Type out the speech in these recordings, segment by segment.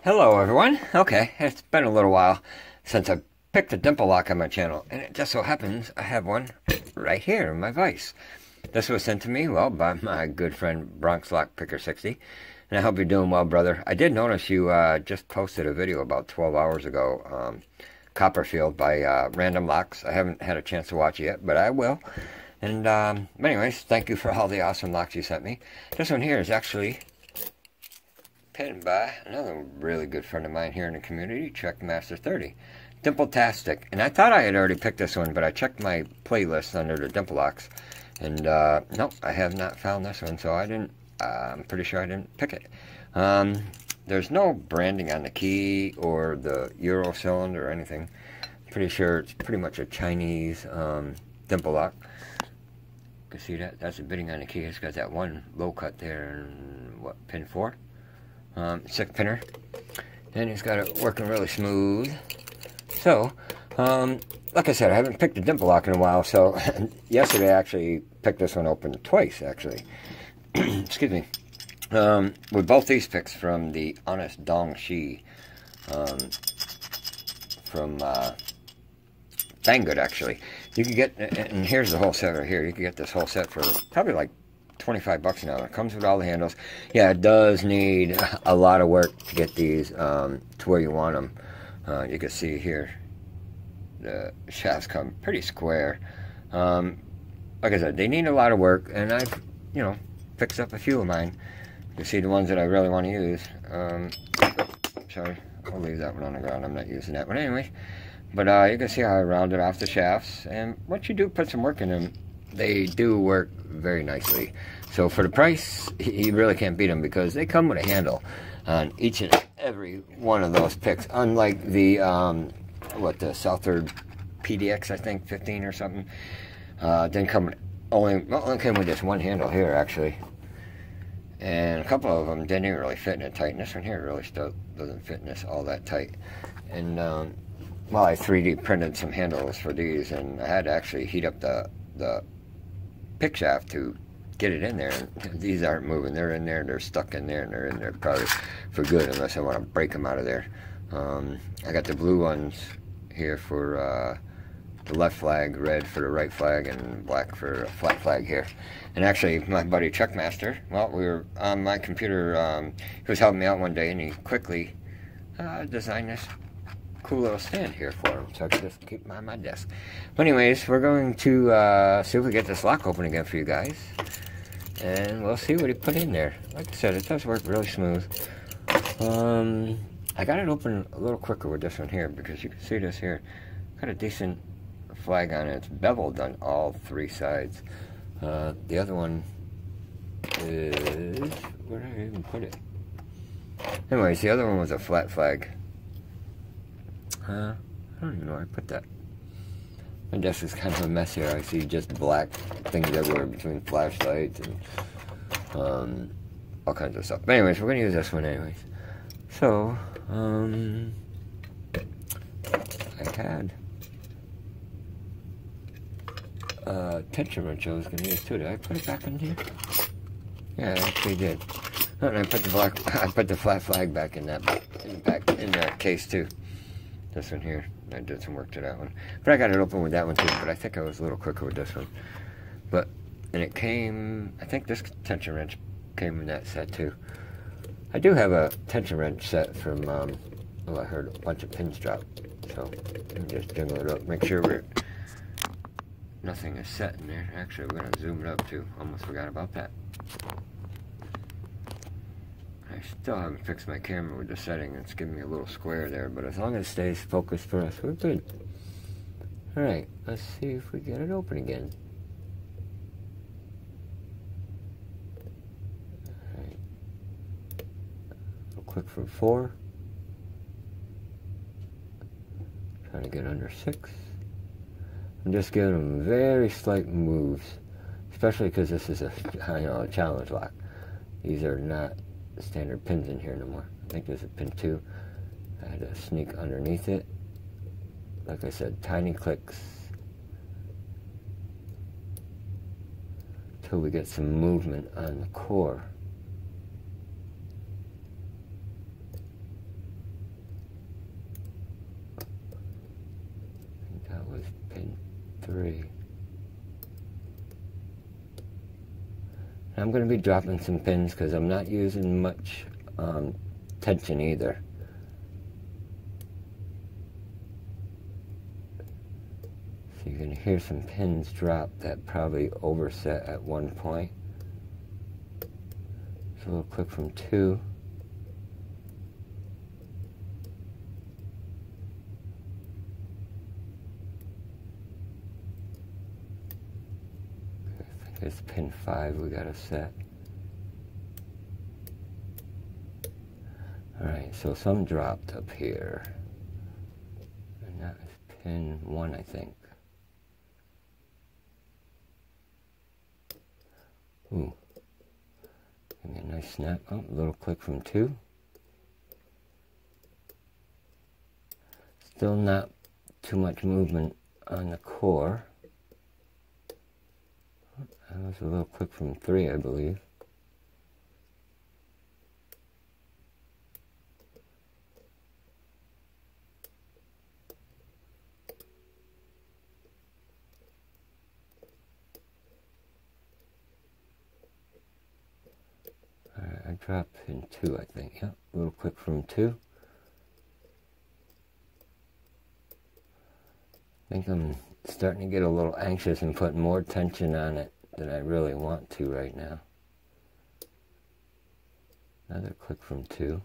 Hello everyone. Okay, it's been a little while since I picked a dimple lock on my channel, and it just so happens I have one right here in my vise. This was sent to me, well, by my good friend Bronx-LockPicker60, and I hope you're doing well, brother. I did notice you just posted a video about 12 hours ago, Copperfield by Random Locks. I haven't had a chance to watch it yet, but I will. And anyways, thank you for all the awesome locks you sent me. This one here is actually pinned by another really good friend of mine here in the community, Trekmaster30, Dimple Tastic. And I thought I had already picked this one, but I checked my playlist under the dimple locks, and nope, I have not found this one, so I'm pretty sure I didn't pick it. There's no branding on the key or the Euro cylinder or anything. Pretty sure it's pretty much a Chinese dimple lock. You can see that, that's a bitting on the key. It's got that one low cut there, and what, pin 4? 6 pinner, and he's got it working really smooth. So, like I said, I haven't picked a dimple lock in a while, so yesterday I actually picked this one open twice, actually. Excuse me. With both these picks from the Honest Dong Shi, from Banggood, actually. You can get, and here's the whole set right here, you can get this whole set for probably like 25 bucks now. It comes with all the handles. Yeah, it does need a lot of work to get these to where you want them. You can see here the shafts come pretty square. Like I said, they need a lot of work, and I've, fixed up a few of mine. You can see the ones that I really want to use. Sorry, I'll leave that one on the ground. I'm not using that one anyway. But you can see how I rounded off the shafts, and once you do put some work in them, they do work very nicely. So for the price, you really can't beat them, because they come with a handle on each and every one of those picks. Unlike the the Southward PDX, I think 15 or something, didn't come with only came with this one handle here, actually, and a couple of them didn't even really fit in it tight. And this one here really still doesn't fit in this all that tight. And well, I 3D printed some handles for these, and I had to actually heat up the pick shaft to get it in there. These aren't moving. They're in there. They're stuck in there, and they're in there probably for good, unless I want to break them out of there. I got the blue ones here for the left flag, red for the right flag, and black for a flat flag here. And actually, my buddy Trekmaster, well, we were on my computer. He was helping me out one day, and he quickly designed this cool little stand here for him, so I can just keep him on my desk. But anyways, we're going to see if we get this lock open again for you guys, and we'll see what he put in there. Like I said, it does work really smooth. I got it open a little quicker with this one here, because you can see this here, got a decent flag on it. It's beveled on all 3 sides. The other one is, where did I even put it? Anyways, the other one was a flat flag. I don't even know where I put that. My desk is kind of a mess here. I see just black things everywhere between flashlights and all kinds of stuff. But anyways, we're going to use this one anyways. So, I had a tension wrench I was going to use too. Did I put it back in here? Yeah, I actually did. Oh, and I put the flat flag back in that case too. This one here, I did some work to that one, but I got it open with that one too. But I think I was a little quicker with this one. And it came, I think this tension wrench came in that set too. I do have a tension wrench set from, I heard a bunch of pins drop, so let me just jingle it up, make sure nothing is set in there. Actually, we're gonna zoom it up too. Almost forgot about that. I still haven't fixed my camera with the setting. It's giving me a little square there, but as long as it stays focused for us, we're good. Alright, let's see if we get it open again. Alright. Real quick for 4. Trying to get under 6. I'm just giving them very slight moves, especially because this is a challenge lock. These are not standard pins in here no more. I think there's a pin 2. I had to sneak underneath it. Like I said, tiny clicks till we get some movement on the core. I'm going to be dropping some pins because I'm not using much tension either. So you're going to hear some pins drop that probably overset at one point. So a little click from 2. I think it's pin 5 we got to set. Alright, so some dropped up here. And that is pin 1, I think. Ooh. Give me a nice snap. Oh, a little click from 2. Still not too much movement on the core. That was a little click from 3, I believe. Alright, I dropped pin 2, I think. Yep, a little click from 2. I think I'm starting to get a little anxious and put more tension on it than I really want to right now. Another click from 2.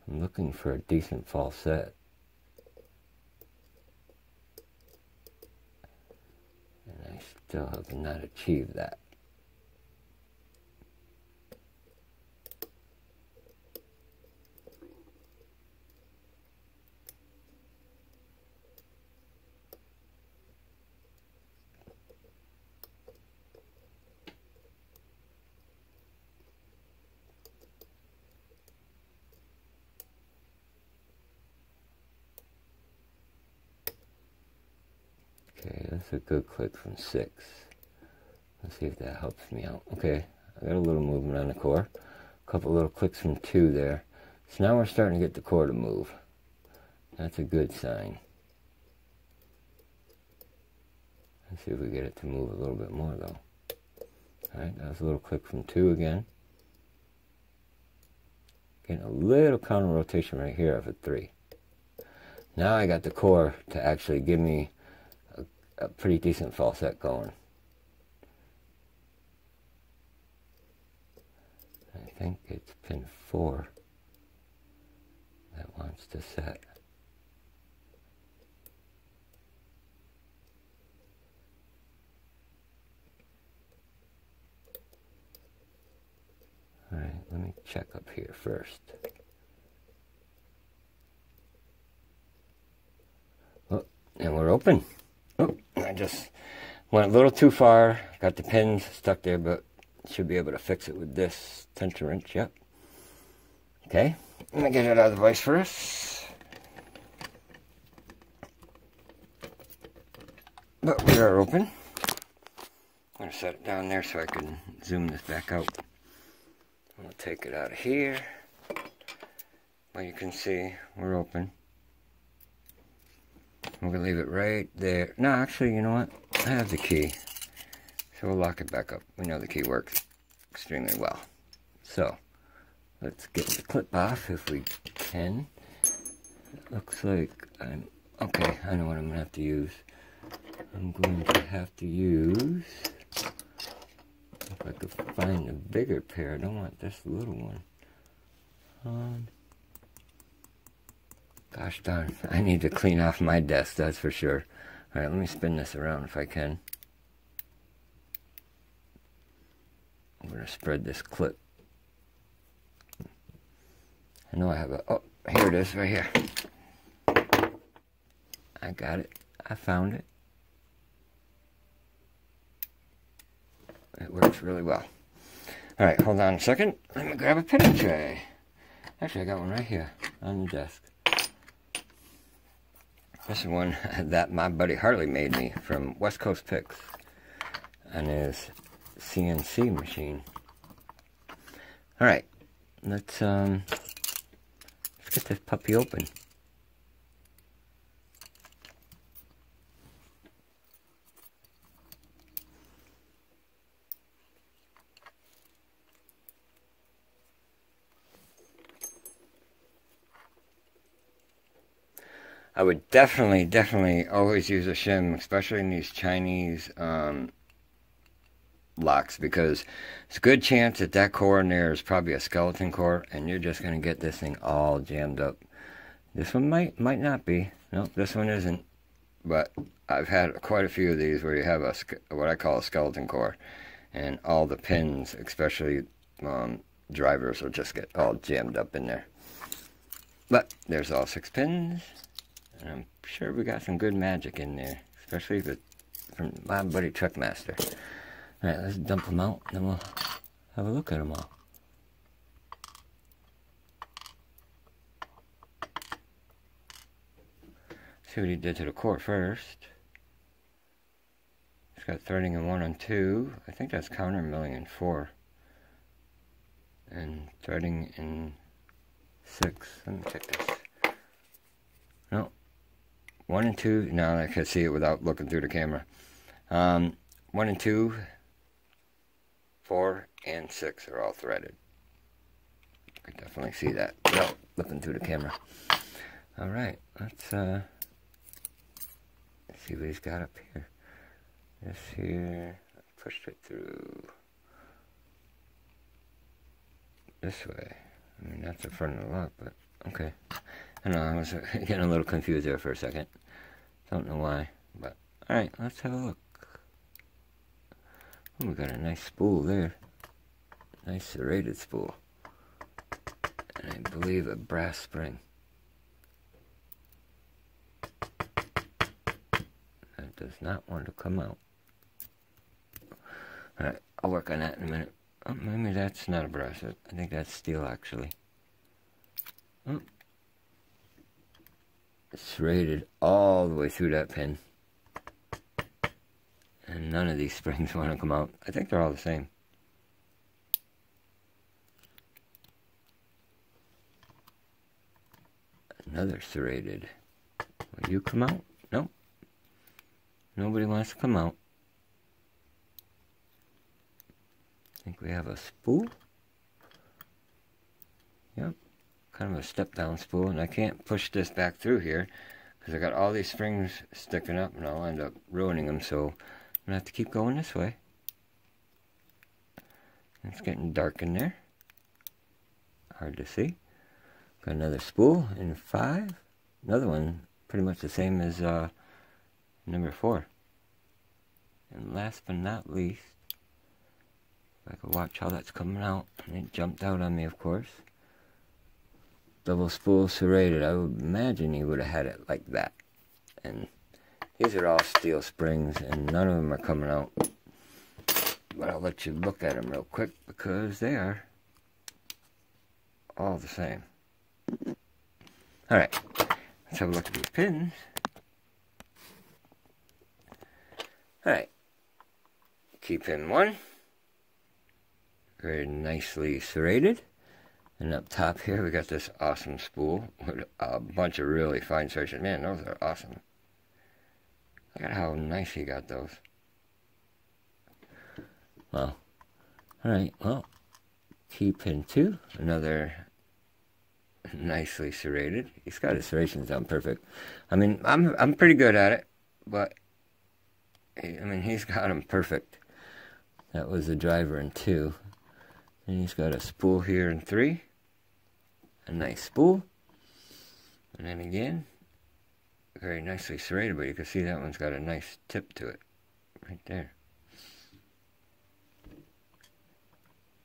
I'm looking for a decent falset. And I still have not achieved that. Okay, that's a good click from 6. Let's see if that helps me out. Okay, I got a little movement on the core. A couple little clicks from 2 there. So now we're starting to get the core to move. That's a good sign. Let's see if we get it to move a little bit more though. Alright, that was a little click from 2 again. Getting a little counter rotation right here of a 3. Now I got the core to actually give me a pretty decent falset going. I think it's pin 4 that wants to set. Alright, let me check up here first. Oh, and we're open. Oh, I just went a little too far. Got the pins stuck there, but should be able to fix it with this tension wrench. Yep. Okay, let me get it out of the vise first. But we are open. I'm going to set it down there so I can zoom this back out. I'm going to take it out of here. Well, you can see we're open. We're going to leave it right there. No, actually, you know what? I have the key. So we'll lock it back up. We know the key works extremely well. So, let's get the clip off if we can. It looks like I'm... Okay, I know what I'm going to have to use. I'm going to have to use... If I could find a bigger pair. I don't want this little one. Gosh darn, I need to clean off my desk, that's for sure. Alright, let me spin this around if I can. I'm going to spread this clip. I know I have a... Oh, here it is, right here. I got it. I found it. It works really well. Alright, hold on a second. Let me grab a pinning tray. Actually, I got one right here on the desk. This is one that my buddy Harley made me from West Coast Picks on his CNC machine. Alright, let's get this puppy open. I would definitely always use a shim, especially in these Chinese locks, because it's a good chance that that core in there is probably a skeleton core, and you're just going to get this thing all jammed up. This one might not be. Nope, this one isn't. But I've had quite a few of these where you have what I call a skeleton core, and all the pins, especially drivers, will just get all jammed up in there. But there's all 6 pins, and I'm sure we got some good magic in there, especially from my buddy Trekmaster. Alright, let's dump them out, and then we'll have a look at them all. See what he did to the core first. It's got threading in 1 and 2. I think that's counter milling in 4. And threading in 6. Let me check this. No. 1 and 2. Now I can see it without looking through the camera. 1 and 2, 4, and 6 are all threaded. I can definitely see that without looking through the camera. Alright, let's see what he's got up here. This here, I pushed it through this way. I mean, that's the front of the lock, but okay. I know, I was getting a little confused there for a second. Don't know why, but alright, let's have a look. Oh, we got a nice spool there. Nice serrated spool. And I believe a brass spring. That does not want to come out. Alright, I'll work on that in a minute. Oh, maybe that's not a brass. I think that's steel, actually. Oh. It's serrated all the way through that pin. And none of these springs want to come out. I think they're all the same. Another serrated. Will you come out? Nope. Nobody wants to come out. I think we have a spool. Yep. Kind of a step down spool. And I can't push this back through here because I got all these springs sticking up and I'll end up ruining them. So I'm going to have to keep going this way. It's getting dark in there. Hard to see. Got another spool in 5. Another one pretty much the same as number 4. And last but not least, if I could watch how that's coming out. And it jumped out on me, of course. Double spool serrated. I would imagine he would have had it like that. And these are all steel springs, and none of them are coming out. But I'll let you look at them real quick because they are all the same. Alright, let's have a look at these pins. Alright, key pin 1, very nicely serrated. And up top here we got this awesome spool with a bunch of really fine serrations. Man, those are awesome. Look at how nice he got those. Well, alright, well, key pin 2, another nicely serrated. He's got his serrations down perfect. I mean, I'm pretty good at it, but I mean, he's got them perfect. That was the driver in 2. And he's got a spool here in 3. A nice spool. And then again, very nicely serrated, but you can see that one's got a nice tip to it. Right there.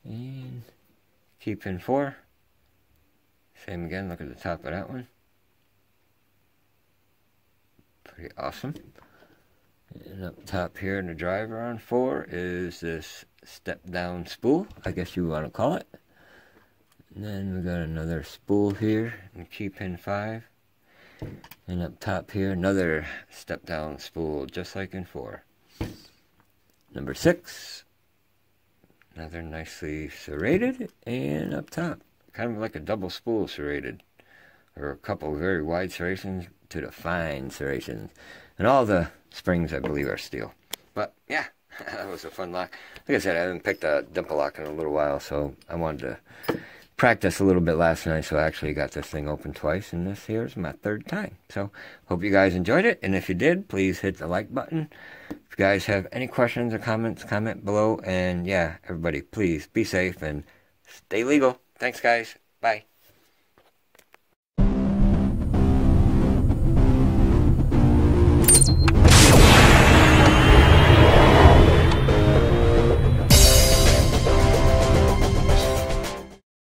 And key pin 4. Same again, look at the top of that one. Pretty awesome. And up top here in the driver on 4 is this step down spool, I guess you want to call it. And then we got another spool here in key pin 5. And up top here, another step down spool, just like in 4. Number 6. Another nicely serrated, and up top, kind of like a double spool serrated, or a couple of very wide serrations to the fine serrations. And all the springs, I believe, are steel. But yeah, that was a fun lock. Like I said, I haven't picked a Dimple lock in a little while, so I wanted to practiced a little bit last night, so I actually got this thing open twice, and this here is my third time. So, hope you guys enjoyed it, and if you did, please hit the like button. If you guys have any questions or comments, comment below, and yeah, everybody, please be safe and stay legal. Thanks, guys. Bye.